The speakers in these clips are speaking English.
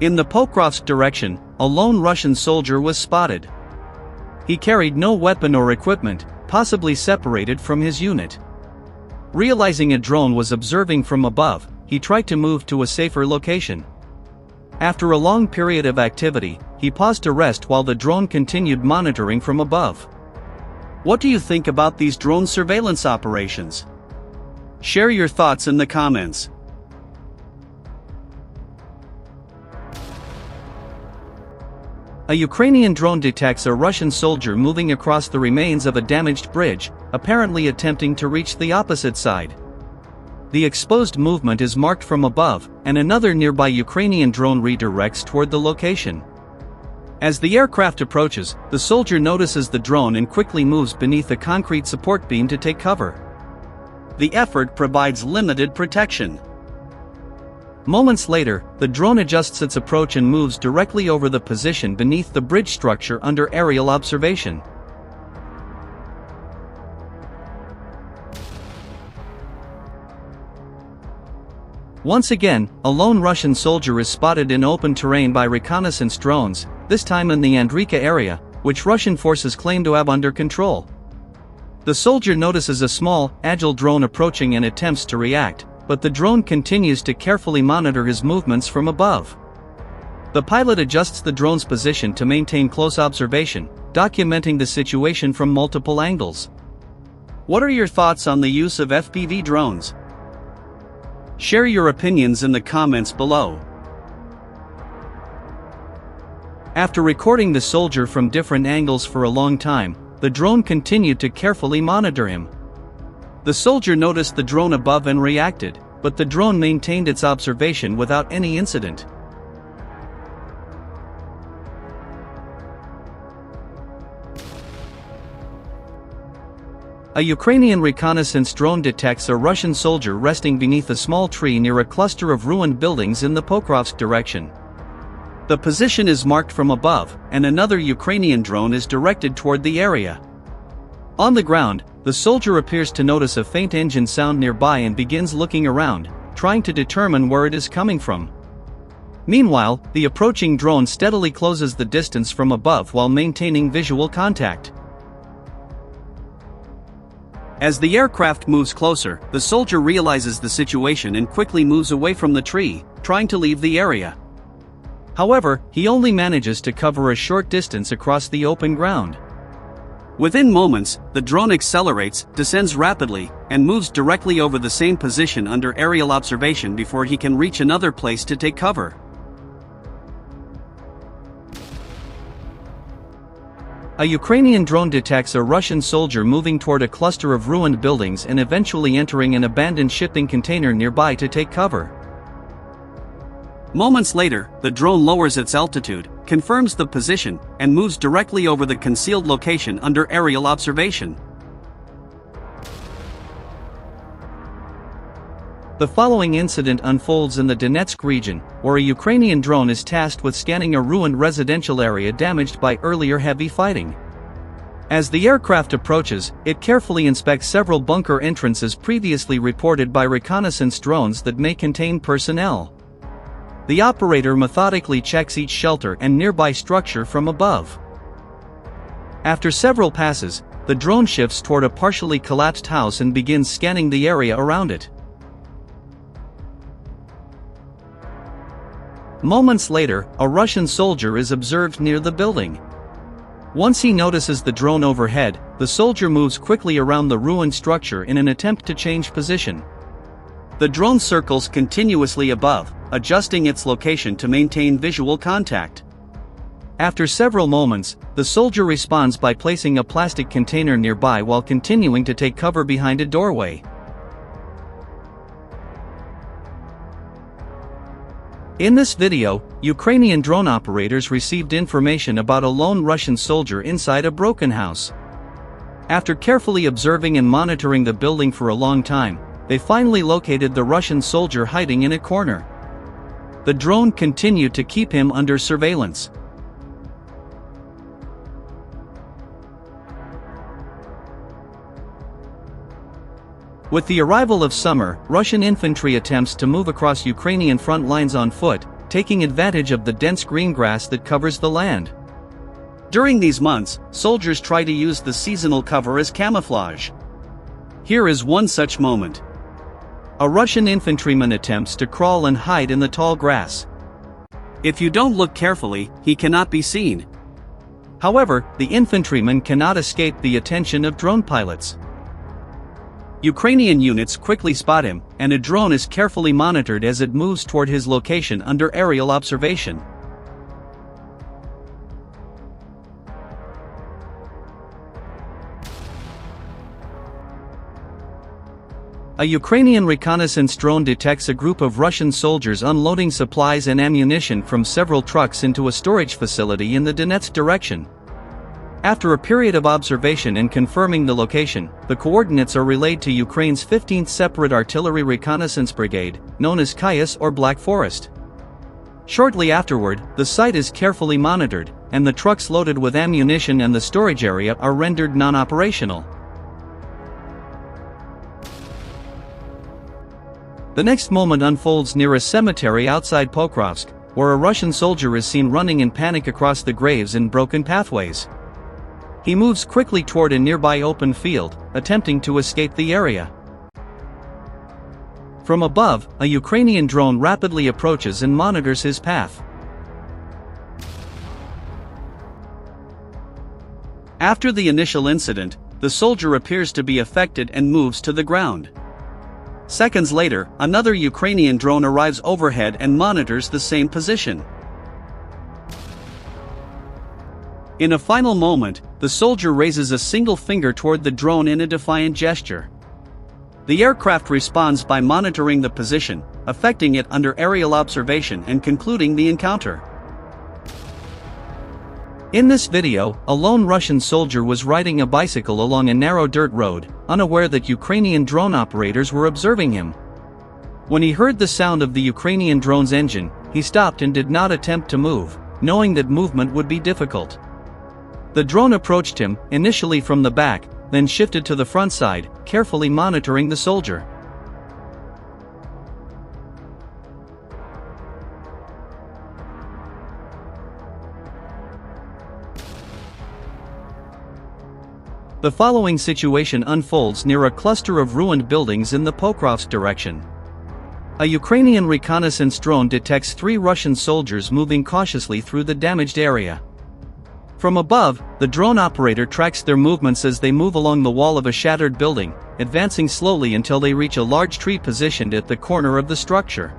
In the Pokrovsk direction, a lone Russian soldier was spotted. He carried no weapon or equipment, possibly separated from his unit. Realizing a drone was observing from above, he tried to move to a safer location. After a long period of activity, he paused to rest while the drone continued monitoring from above. What do you think about these drone surveillance operations? Share your thoughts in the comments. A Ukrainian drone detects a Russian soldier moving across the remains of a damaged bridge, apparently attempting to reach the opposite side. The exposed movement is marked from above, and another nearby Ukrainian drone redirects toward the location. As the aircraft approaches, the soldier notices the drone and quickly moves beneath a concrete support beam to take cover. The effort provides limited protection. Moments later, the drone adjusts its approach and moves directly over the position beneath the bridge structure under aerial observation. Once again, a lone Russian soldier is spotted in open terrain by reconnaissance drones, this time in the Andreyka area, which Russian forces claim to have under control. The soldier notices a small, agile drone approaching and attempts to react, but the drone continues to carefully monitor his movements from above. The pilot adjusts the drone's position to maintain close observation, documenting the situation from multiple angles. What are your thoughts on the use of FPV drones? Share your opinions in the comments below. After recording the soldier from different angles for a long time, the drone continued to carefully monitor him. The soldier noticed the drone above and reacted, but the drone maintained its observation without any incident. A Ukrainian reconnaissance drone detects a Russian soldier resting beneath a small tree near a cluster of ruined buildings in the Pokrovsk direction. The position is marked from above, and another Ukrainian drone is directed toward the area. On the ground, the soldier appears to notice a faint engine sound nearby and begins looking around, trying to determine where it is coming from. Meanwhile, the approaching drone steadily closes the distance from above while maintaining visual contact. As the aircraft moves closer, the soldier realizes the situation and quickly moves away from the tree, trying to leave the area. However, he only manages to cover a short distance across the open ground. Within moments, the drone accelerates, descends rapidly, and moves directly over the same position under aerial observation before he can reach another place to take cover. A Ukrainian drone detects a Russian soldier moving toward a cluster of ruined buildings and eventually entering an abandoned shipping container nearby to take cover. Moments later, the drone lowers its altitude, confirms the position, and moves directly over the concealed location under aerial observation. The following incident unfolds in the Donetsk region, where a Ukrainian drone is tasked with scanning a ruined residential area damaged by earlier heavy fighting. As the aircraft approaches, it carefully inspects several bunker entrances previously reported by reconnaissance drones that may contain personnel. The operator methodically checks each shelter and nearby structure from above. After several passes, the drone shifts toward a partially collapsed house and begins scanning the area around it. Moments later, a Russian soldier is observed near the building. Once he notices the drone overhead, the soldier moves quickly around the ruined structure in an attempt to change position. The drone circles continuously above, adjusting its location to maintain visual contact. After several moments, the soldier responds by placing a plastic container nearby while continuing to take cover behind a doorway. In this video, Ukrainian drone operators received information about a lone Russian soldier inside a broken house. After carefully observing and monitoring the building for a long time, they finally located the Russian soldier hiding in a corner. The drone continued to keep him under surveillance. With the arrival of summer, Russian infantry attempts to move across Ukrainian front lines on foot, taking advantage of the dense green grass that covers the land. During these months, soldiers try to use the seasonal cover as camouflage. Here is one such moment. A Russian infantryman attempts to crawl and hide in the tall grass. If you don't look carefully, he cannot be seen. However, the infantryman cannot escape the attention of drone pilots. Ukrainian units quickly spot him, and a drone is carefully monitored as it moves toward his location under aerial observation. A Ukrainian reconnaissance drone detects a group of Russian soldiers unloading supplies and ammunition from several trucks into a storage facility in the Donetsk direction. After a period of observation and confirming the location, the coordinates are relayed to Ukraine's 15th Separate Artillery Reconnaissance Brigade, known as Kayas or Black Forest. Shortly afterward, the site is carefully monitored, and the trucks loaded with ammunition and the storage area are rendered non-operational. The next moment unfolds near a cemetery outside Pokrovsk, where a Russian soldier is seen running in panic across the graves and broken pathways. He moves quickly toward a nearby open field, attempting to escape the area. From above, a Ukrainian drone rapidly approaches and monitors his path. After the initial incident, the soldier appears to be affected and moves to the ground. Seconds later, another Ukrainian drone arrives overhead and monitors the same position. In a final moment, the soldier raises a single finger toward the drone in a defiant gesture. The aircraft responds by monitoring the position, affecting it under aerial observation and concluding the encounter. In this video, a lone Russian soldier was riding a bicycle along a narrow dirt road, unaware that Ukrainian drone operators were observing him. When he heard the sound of the Ukrainian drone's engine, he stopped and did not attempt to move, knowing that movement would be difficult. The drone approached him, initially from the back, then shifted to the front side, carefully monitoring the soldier. The following situation unfolds near a cluster of ruined buildings in the Pokrovsk direction. A Ukrainian reconnaissance drone detects 3 Russian soldiers moving cautiously through the damaged area. From above, the drone operator tracks their movements as they move along the wall of a shattered building, advancing slowly until they reach a large tree positioned at the corner of the structure.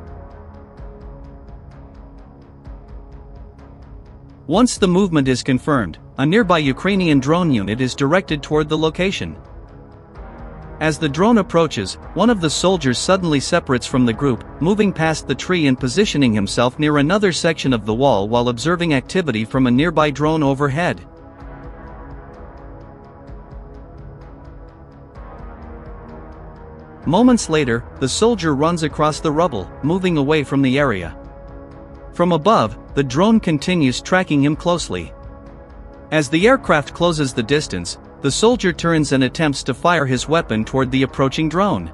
Once the movement is confirmed, a nearby Ukrainian drone unit is directed toward the location. As the drone approaches, one of the soldiers suddenly separates from the group, moving past the tree and positioning himself near another section of the wall while observing activity from a nearby drone overhead. Moments later, the soldier runs across the rubble, moving away from the area. From above, the drone continues tracking him closely. As the aircraft closes the distance, the soldier turns and attempts to fire his weapon toward the approaching drone.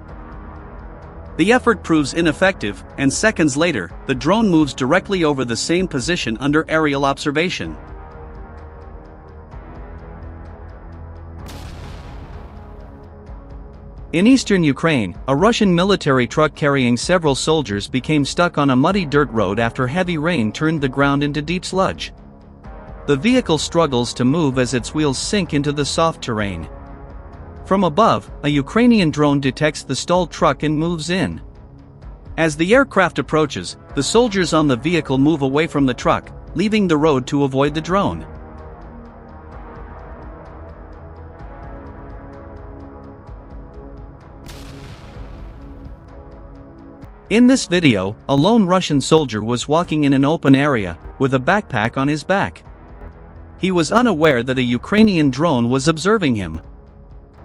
The effort proves ineffective, and seconds later, the drone moves directly over the same position under aerial observation. In eastern Ukraine, a Russian military truck carrying several soldiers became stuck on a muddy dirt road after heavy rain turned the ground into deep sludge. The vehicle struggles to move as its wheels sink into the soft terrain. From above, a Ukrainian drone detects the stalled truck and moves in. As the aircraft approaches, the soldiers on the vehicle move away from the truck, leaving the road to avoid the drone. In this video, a lone Russian soldier was walking in an open area, with a backpack on his back. He was unaware that a Ukrainian drone was observing him.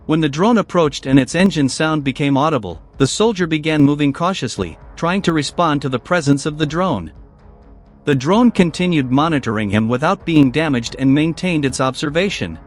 When the drone approached and its engine sound became audible, the soldier began moving cautiously, trying to respond to the presence of the drone. The drone continued monitoring him without being damaged and maintained its observation.